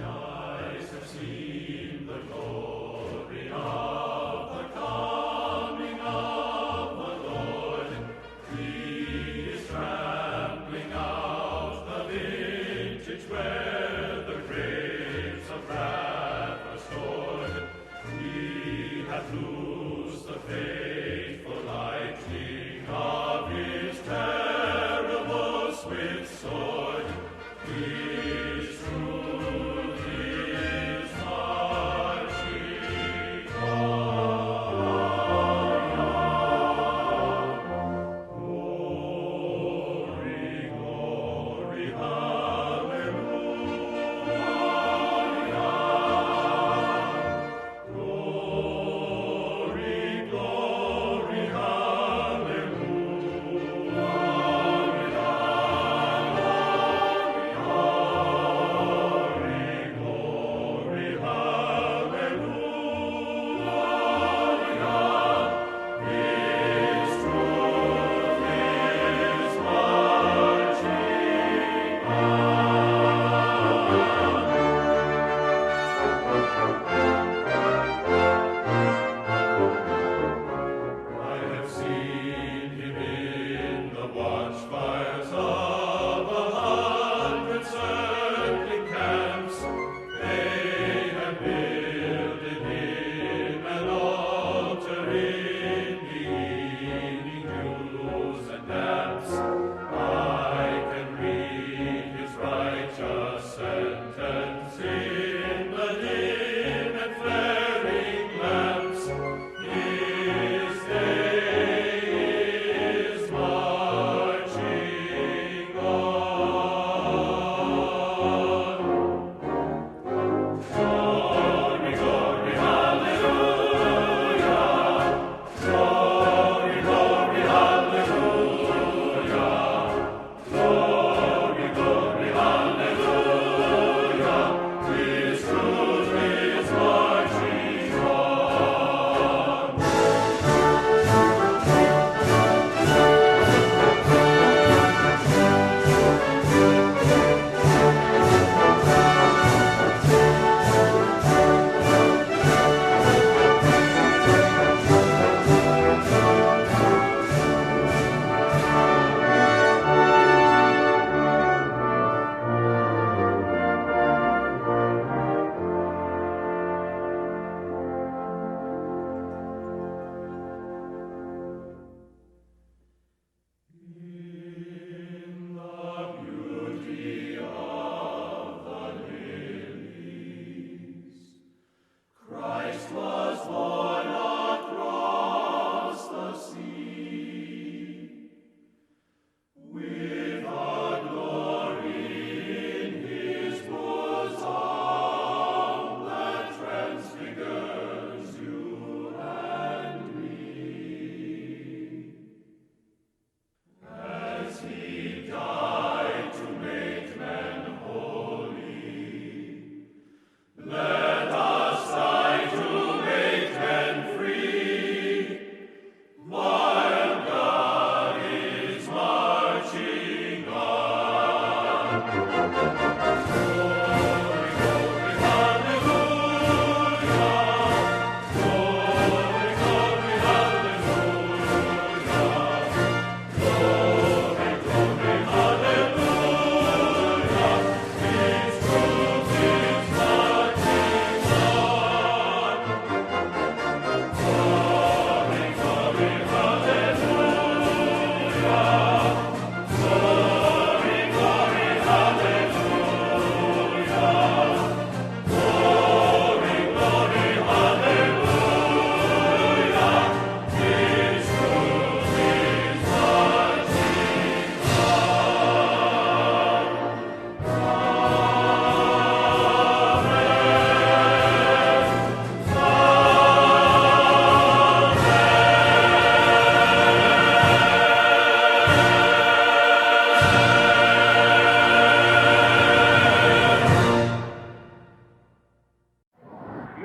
eyes have seen the glory of the coming of the Lord. He is trampling out the vintage where the grapes of wrath are stored. He hath loosed the faithful lightning of his terrible swift sword. His truth is mighty.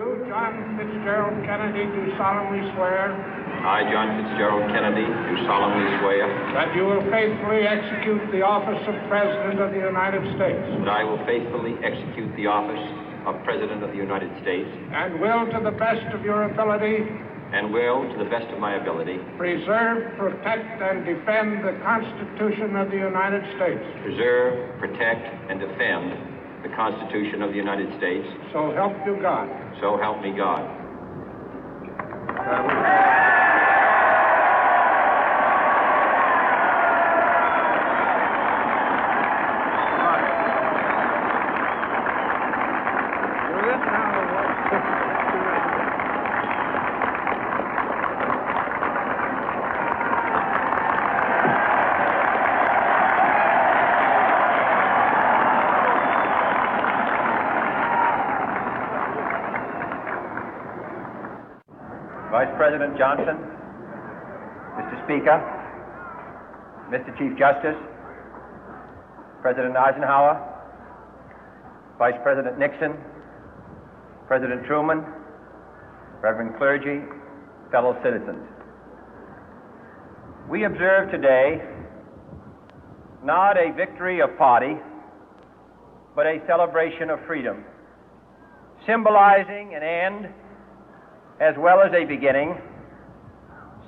You, John Fitzgerald Kennedy, do solemnly swear I, John Fitzgerald Kennedy, do solemnly swear that you will faithfully execute the office of President of the United States that I will faithfully execute the office of President of the United States and will, to the best of your ability, and will, to the best of my ability, preserve, protect, and defend the Constitution of the United States. preserve, protect, and defend the Constitution of the United States. So help you God. So help me God. Vice President Johnson, Mr. Speaker, Mr. Chief Justice, President Eisenhower, Vice President Nixon, President Truman, Reverend clergy, fellow citizens. We observe today not a victory of party, but a celebration of freedom, symbolizing an end as well as a beginning,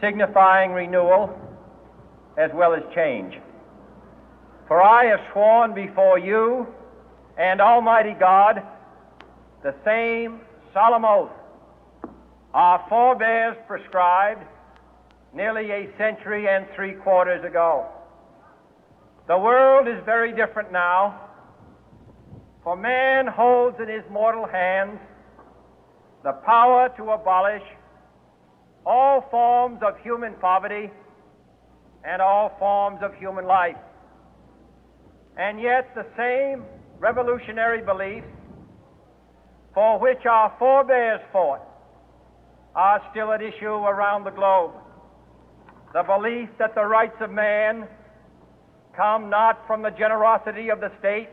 signifying renewal as well as change. For I have sworn before you and Almighty God the same solemn oath our forebears prescribed nearly a century and 3/4 ago. The world is very different now, for man holds in his mortal hands the power to abolish all forms of human poverty and all forms of human life. And yet the same revolutionary beliefs for which our forebears fought are still at issue around the globe. The belief that the rights of man come not from the generosity of the state,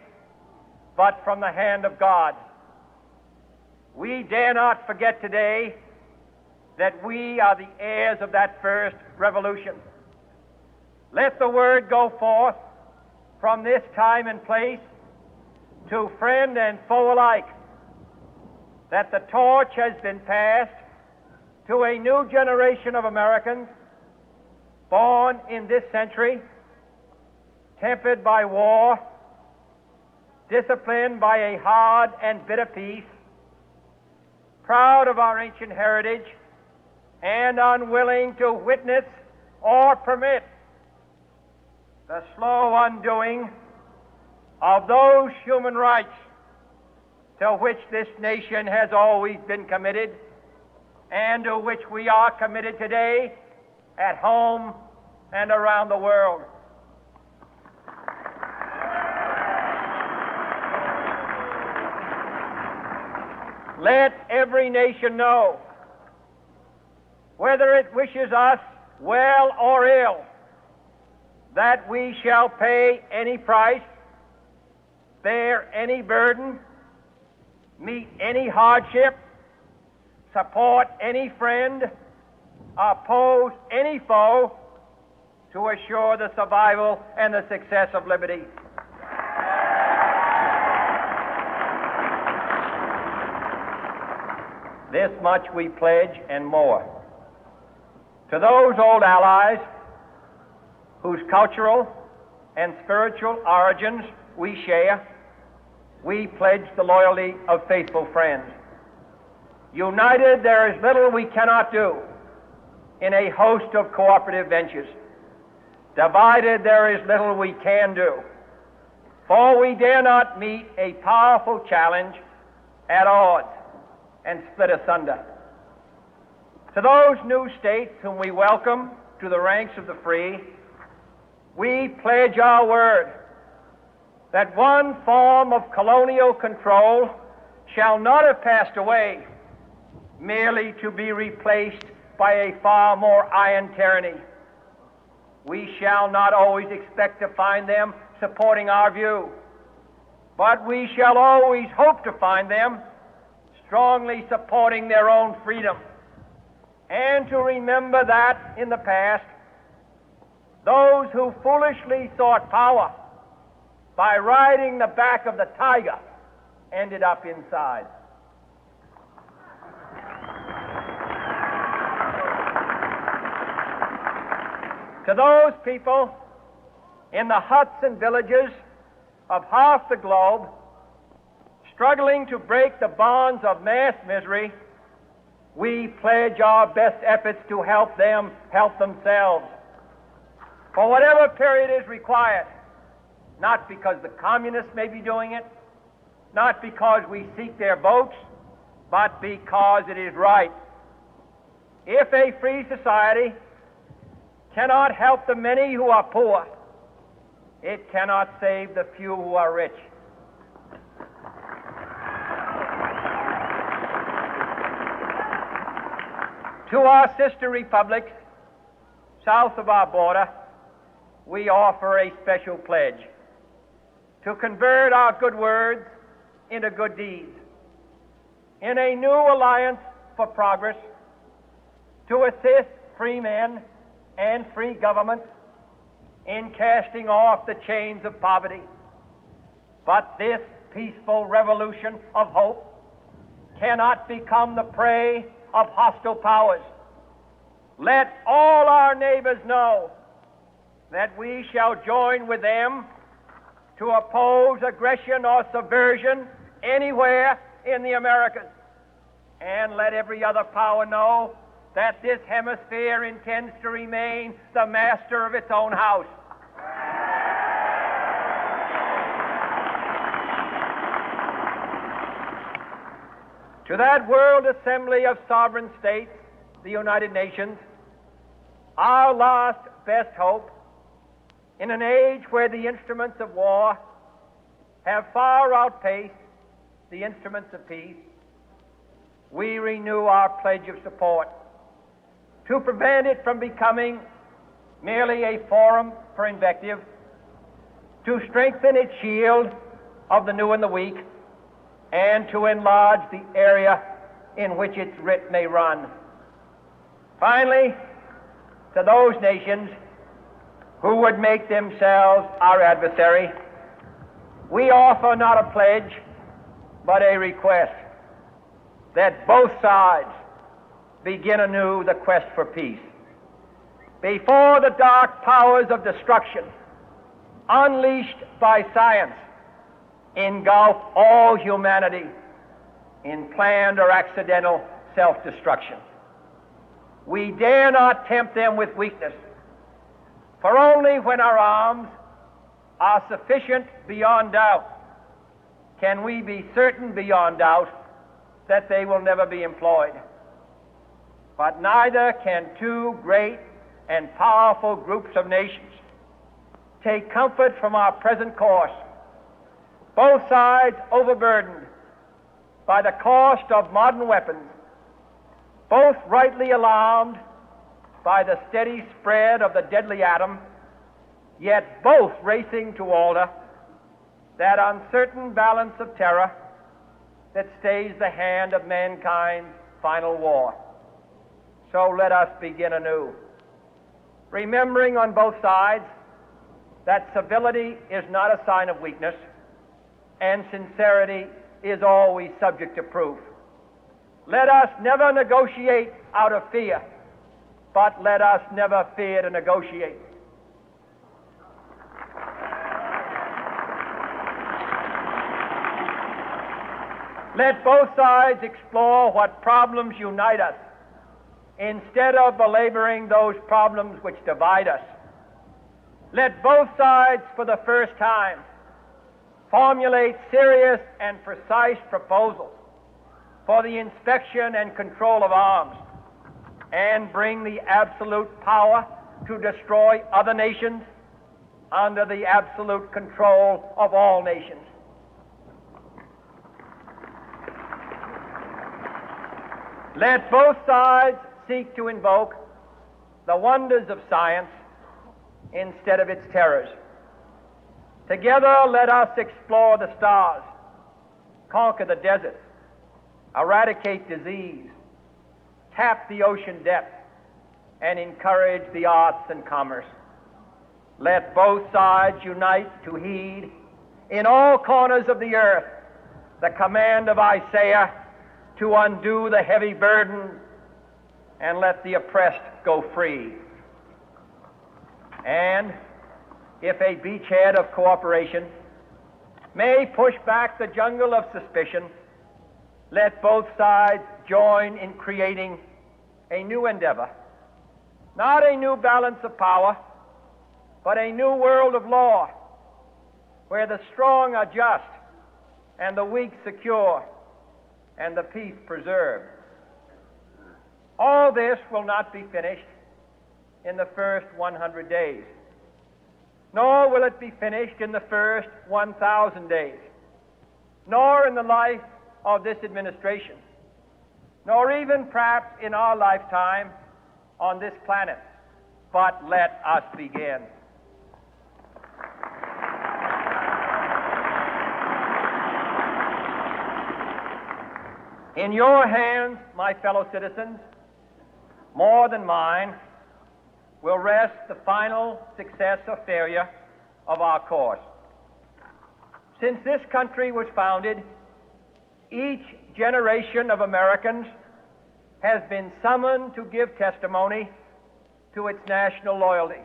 but from the hand of God. We dare not forget today that we are the heirs of that first revolution. Let the word go forth from this time and place to friend and foe alike that the torch has been passed to a new generation of Americans born in this century, tempered by war, disciplined by a hard and bitter peace, proud of our ancient heritage, and unwilling to witness or permit the slow undoing of those human rights to which this nation has always been committed and to which we are committed today at home and around the world. Let every nation know, whether it wishes us well or ill, that we shall pay any price, bear any burden, meet any hardship, support any friend, oppose any foe to assure the survival and the success of liberty. This much we pledge and more. To those old allies whose cultural and spiritual origins we share, we pledge the loyalty of faithful friends. United, there is little we cannot do in a host of cooperative ventures. Divided, there is little we can do, for we dare not meet a powerful challenge at odds and split asunder. To those new states whom we welcome to the ranks of the free, we pledge our word that one form of colonial control shall not have passed away merely to be replaced by a far more iron tyranny. We shall not always expect to find them supporting our view, but we shall always hope to find them strongly supporting their own freedom, and to remember that in the past, those who foolishly sought power by riding the back of the tiger ended up inside. To those people in the huts and villages of half the globe struggling to break the bonds of mass misery, we pledge our best efforts to help them help themselves for whatever period is required, not because the communists may be doing it, not because we seek their votes, but because it is right. If a free society cannot help the many who are poor, it cannot save the few who are rich. To our sister republics south of our border, we offer a special pledge to convert our good words into good deeds, in a new alliance for progress, to assist free men and free governments in casting off the chains of poverty. But this peaceful revolution of hope cannot become the prey of hostile powers. Let all our neighbors know that we shall join with them to oppose aggression or subversion anywhere in the Americas. And let every other power know that this hemisphere intends to remain the master of its own house. To that World Assembly of Sovereign States, the United Nations, our last best hope, in an age where the instruments of war have far outpaced the instruments of peace, we renew our pledge of support to prevent it from becoming merely a forum for invective, to strengthen its shield of the new and the weak, and to enlarge the area in which its writ may run. Finally, to those nations who would make themselves our adversary, we offer not a pledge, but a request that both sides begin anew the quest for peace. Before the dark powers of destruction, unleashed by science, engulf all humanity in planned or accidental self-destruction, we dare not tempt them with weakness, for only when our arms are sufficient beyond doubt can we be certain beyond doubt that they will never be employed. But neither can two great and powerful groups of nations take comfort from our present course, both sides overburdened by the cost of modern weapons, both rightly alarmed by the steady spread of the deadly atom, yet both racing to alter that uncertain balance of terror that stays the hand of mankind's final war. So let us begin anew, remembering on both sides that civility is not a sign of weakness, and sincerity is always subject to proof. Let us never negotiate out of fear, but let us never fear to negotiate. Let both sides explore what problems unite us, instead of belaboring those problems which divide us. Let both sides, for the first time, formulate serious and precise proposals for the inspection and control of arms, and bring the absolute power to destroy other nations under the absolute control of all nations. Let both sides seek to invoke the wonders of science instead of its terrors. Together, let us explore the stars, conquer the deserts, eradicate disease, tap the ocean depth, and encourage the arts and commerce. Let both sides unite to heed in all corners of the earth the command of Isaiah to undo the heavy burden and let the oppressed go free. And if a beachhead of cooperation may push back the jungle of suspicion, let both sides join in creating a new endeavor, not a new balance of power, but a new world of law, where the strong are just and the weak secure and the peace preserved. All this will not be finished in the first 100 days, nor will it be finished in the first 1,000 days, nor in the life of this administration, nor even perhaps in our lifetime on this planet. But let us begin. In your hands, my fellow citizens, more than mine, will rest the final success or failure of our course. Since this country was founded, each generation of Americans has been summoned to give testimony to its national loyalty.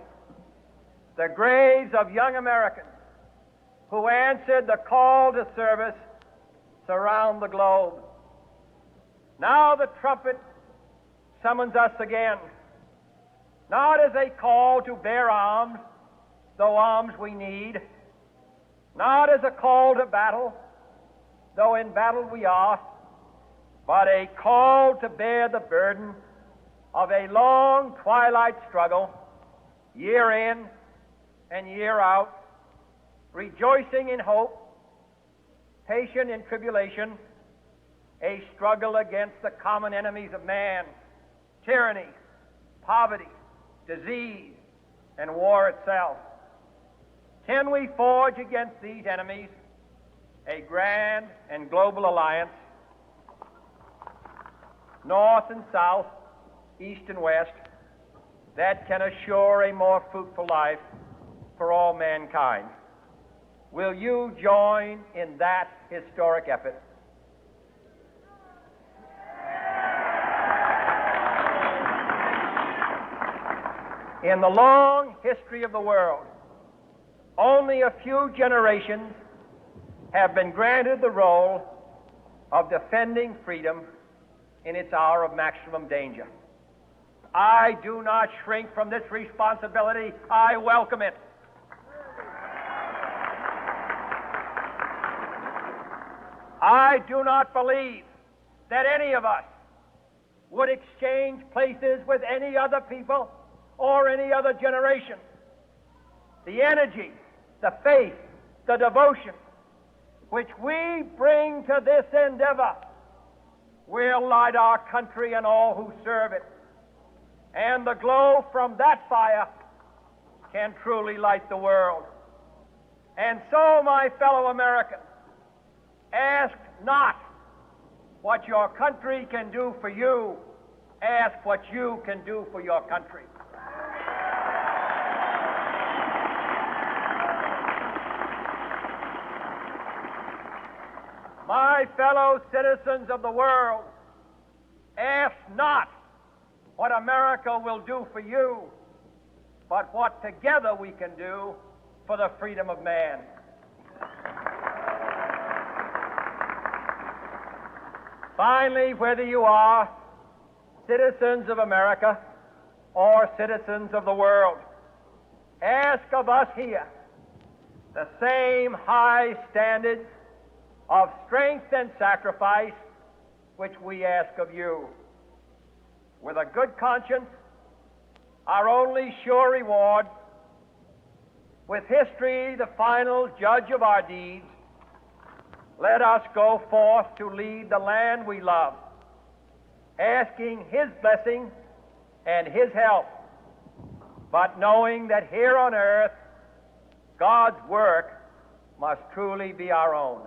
The graves of young Americans who answered the call to service surround the globe. Now the trumpet summons us again, not as a call to bear arms, though arms we need, not as a call to battle, though in battle we are, but a call to bear the burden of a long twilight struggle, year in and year out, rejoicing in hope, patient in tribulation, a struggle against the common enemies of man, tyranny, poverty, disease, and war itself. Can we forge against these enemies a grand and global alliance, north and south, east and west, that can assure a more fruitful life for all mankind? Will you join in that historic effort? In the long history of the world, only a few generations have been granted the role of defending freedom in its hour of maximum danger. I do not shrink from this responsibility. I welcome it. I do not believe that any of us would exchange places with any other people or any other generation. The energy, the faith, the devotion which we bring to this endeavor will light our country and all who serve it. And the glow from that fire can truly light the world. And so, my fellow Americans, ask not what your country can do for you. Ask what you can do for your country. My fellow citizens of the world, ask not what America will do for you, but what together we can do for the freedom of man. Finally, whether you are citizens of America or citizens of the world, ask of us here the same high standards of strength and sacrifice which we ask of you. With a good conscience, our only sure reward, with history the final judge of our deeds, let us go forth to lead the land we love, asking His blessing and His help, but knowing that here on earth God's work must truly be our own.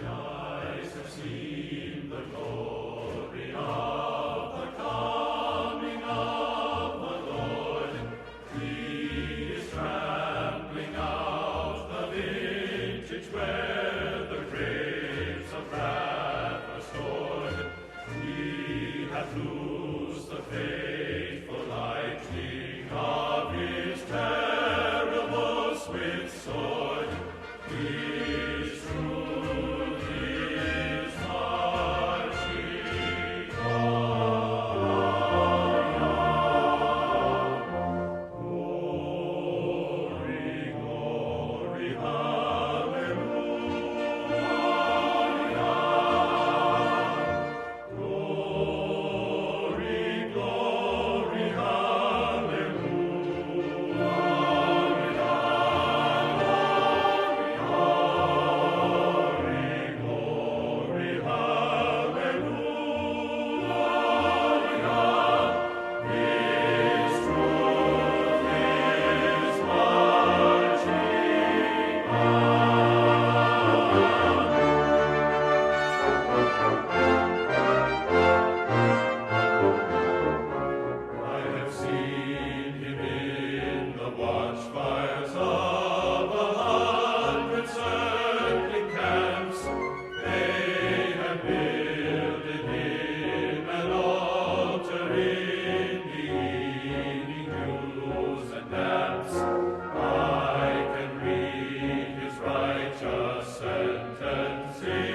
eyes have seen the glory of the coming of the Lord. He is trampling out the vintage where the grapes of wrath are stored. He hath loosed the fateful lightning of his terrible swift sword. His truth is marching on. Glory, glory, hallelujah. Glory, glory, I have seen him in the watchfires of 100 circling camps. They have builded him an altar in the evening dews and damps. I can read his righteous sentences